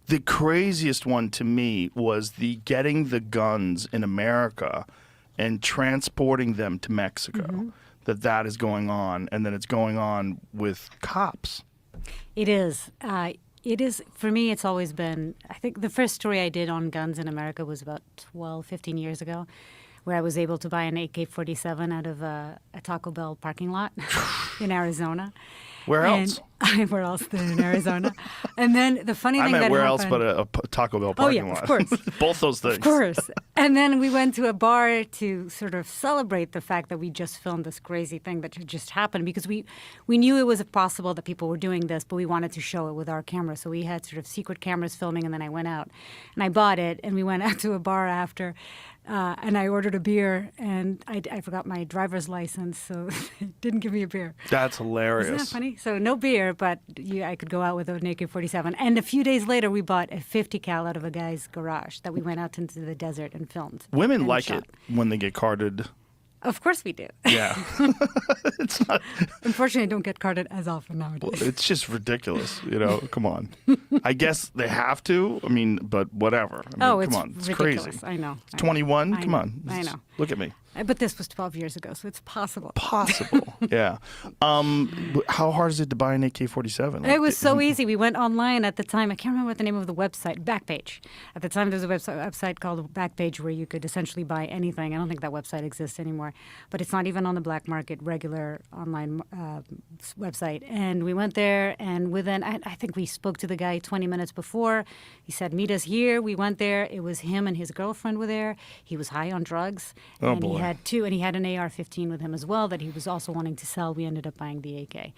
The craziest one to me was the getting the guns in America and transporting them to Mexico. That is going on, and then it's going on with cops. It is. It is, for me, it's always been, I think the first story I did on guns in America was about 12, 15 years ago, where I was able to buy an AK-47 out of a Taco Bell parking lot in Arizona. Where else? Where else than in Arizona? And then the funny thing that happened... where else but a Taco Bell parking lot? Of course. Both those things. Of course. And then we went to a bar to sort of celebrate the fact that we just filmed this crazy thing that just happened, because we knew it was possible that people were doing this, but we wanted to show it with our camera. So we had sort of secret cameras filming, and then I went out and I bought it, and we went out to a bar after. And I ordered a beer, and I forgot my driver's license, so they didn't give me a beer. That's hilarious. Isn't that funny? So no beer, but I could go out with an AK-47. And a few days later, we bought a 50 cal out of a guy's garage that we went out into the desert and filmed. Women and like shot. it when they get carded. Of course we do. Yeah. It's not... Unfortunately, I don't get carded as often nowadays. Well, it's just ridiculous, Come on. I guess they have to. I mean, but whatever. It's come on. It's ridiculous. crazy. I know. It's 21. Come on. I know. Look at me. But this was 12 years ago, so it's possible. Possible. Yeah. How hard is it to buy an AK-47? It was so easy. We went online at the time. I can't remember what the name of the website. Backpage. At the time, there was a website called Backpage where you could essentially buy anything. I don't think that website exists anymore. But it's not even on the black market, regular online website. And we went there, and within, I think we spoke to the guy 20 minutes before. He said, meet us here. We went there. It was him and his girlfriend were there. He was high on drugs. Oh, and boy. He had an AR-15 with him as well that he was also wanting to sell. We ended up buying the AK.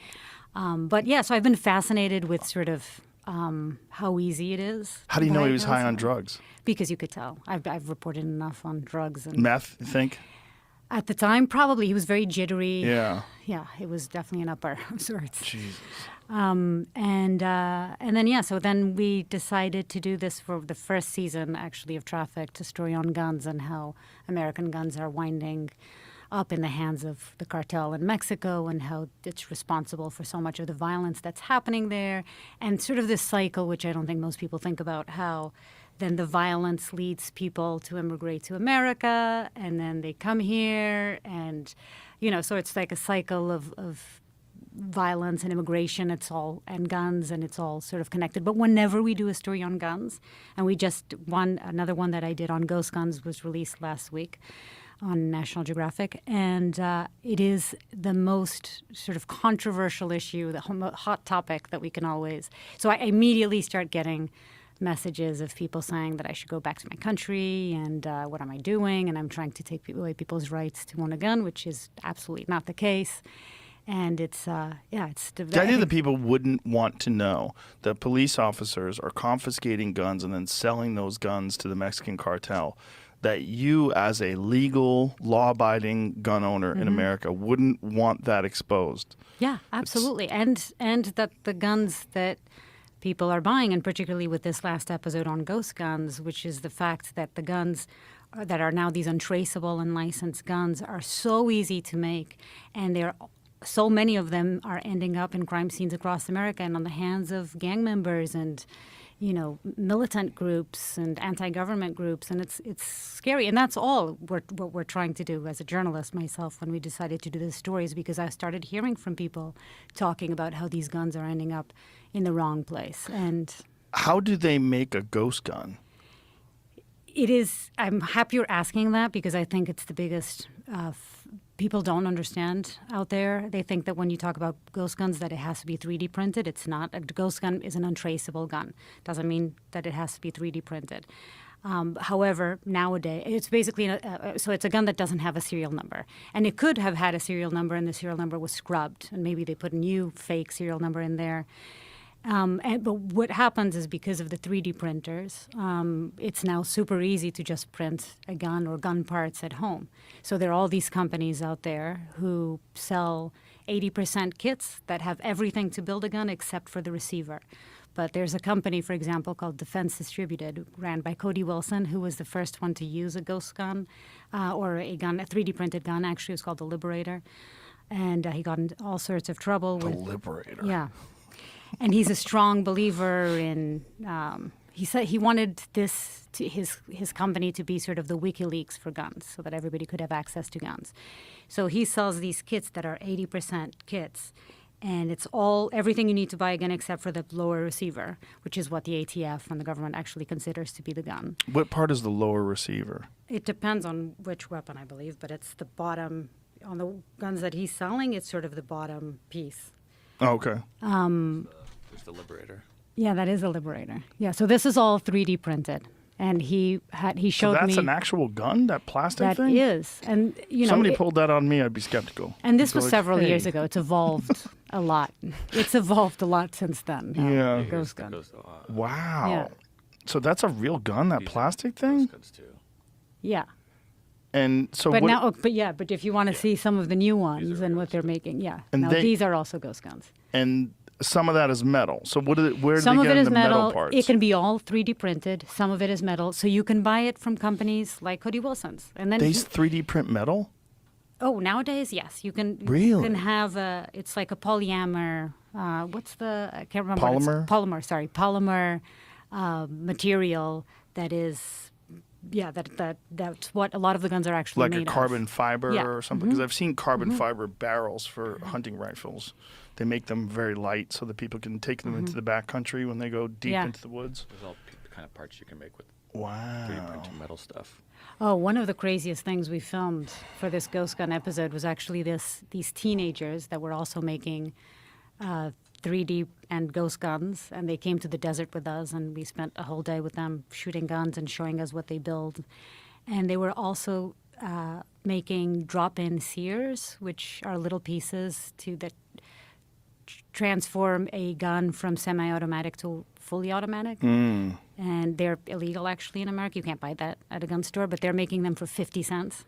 But yeah, so I've been fascinated with sort of how easy it is. How do you know he was high on drugs? Because you could tell. I've reported enough on drugs. And Meth, you think? At the time, probably. He was very jittery. Yeah. Yeah, it was definitely an upper of sorts. Jesus. And then, so then we decided to do this for the first season, actually, of Trafficked, a story on guns and how American guns are winding up in the hands of the cartel in Mexico and how it's responsible for so much of the violence that's happening there. And sort of this cycle, which I don't think most people think about, how then the violence leads people to immigrate to America, and then they come here, and, so it's like a cycle of violence and immigration, and guns, and it's all sort of connected. But whenever we do a story on guns, and another one that I did on ghost guns was released last week on National Geographic, and it is the most sort of controversial issue, the hot topic that we can always... So I immediately start getting messages of people saying that I should go back to my country, and what am I doing, and I'm trying to take away people's rights to own a gun, which is absolutely not the case. And it's the idea that people wouldn't want to know that police officers are confiscating guns and then selling those guns to the Mexican cartel, that you as a legal, law-abiding gun owner in America wouldn't want that exposed. Yeah, absolutely. And that the guns that people are buying, and particularly with this last episode on ghost guns, which is the fact that the guns that are now these untraceable and licensed guns are so easy to make, and so many of them are ending up in crime scenes across America and on the hands of gang members and, militant groups and anti-government groups, and it's scary. And that's all what we're trying to do as a journalist, myself, when we decided to do these stories, because I started hearing from people talking about how these guns are ending up in the wrong place. And how do they make a ghost gun? It is. I'm happy you're asking that, because I think it's the biggest. People don't understand out there. They think that when you talk about ghost guns that it has to be 3D printed. It's not. A ghost gun is an untraceable gun. Doesn't mean that it has to be 3D printed. However, nowadays, it's basically, so it's a gun that doesn't have a serial number. And it could have had a serial number, and the serial number was scrubbed, and maybe they put a new fake serial number in there. But what happens is, because of the 3D printers, it's now super easy to just print a gun or gun parts at home. So there are all these companies out there who sell 80% kits that have everything to build a gun except for the receiver. But there's a company, for example, called Defense Distributed, ran by Cody Wilson, who was the first one to use a ghost gun, or a 3D printed gun. Actually, it was called the Liberator. And he got in all sorts of trouble with... The Liberator. Yeah. And he's a strong believer in, he said he wanted his company to be sort of the WikiLeaks for guns, so that everybody could have access to guns. So he sells these kits that are 80% kits, and it's everything you need to buy a gun except for the lower receiver, which is what the ATF and the government actually considers to be the gun. What part is the lower receiver? It depends on which weapon, I believe, but it's the bottom. On the guns that he's selling, it's sort of the bottom piece. Oh, okay. There's the Liberator. Yeah, that is a Liberator. Yeah, so this is all 3D printed, and he showed me. So that's an actual gun, that plastic that thing? is, and Somebody pulled that on me, I'd be skeptical. And this I'd be was like, several hey. years ago. It's evolved a lot. It's evolved a lot since then. Yeah. the ghost gun. Wow. Yeah. So that's a real gun, that plastic thing? Ghost guns too. Yeah, And so but what? but if you want to see some of the new ones and what they're making, And now these are also ghost guns. And some of that is metal. So where do Some they of get it is the metal metal. parts? It can be all 3D printed. Some of it is metal, so you can buy it from companies like Cody Wilson's. And then They 3D print metal? nowadays, yes, you can. Really? You can have it's like a polymer. I can't remember. what Polymer? it's- Polymer. Sorry, polymer material that is. Yeah, that's what a lot of the guns are actually Like made a of. carbon fiber Yeah. or something? Because I've seen carbon fiber barrels for hunting rifles. They make them very light so that people can take them into the backcountry when they go deep Yeah. into the woods. There's all the kind of parts you can make with 3D Wow. printed metal stuff. Oh, one of the craziest things we filmed for this Ghost Gun episode was actually these teenagers that were also making 3D and ghost guns, and they came to the desert with us, and we spent a whole day with them shooting guns and showing us what they build. And they were also making drop-in sears, which are little pieces that transform a gun from semi-automatic to fully automatic. Mm. And they're illegal actually in America. You can't buy that at a gun store, but they're making them for 50 cents.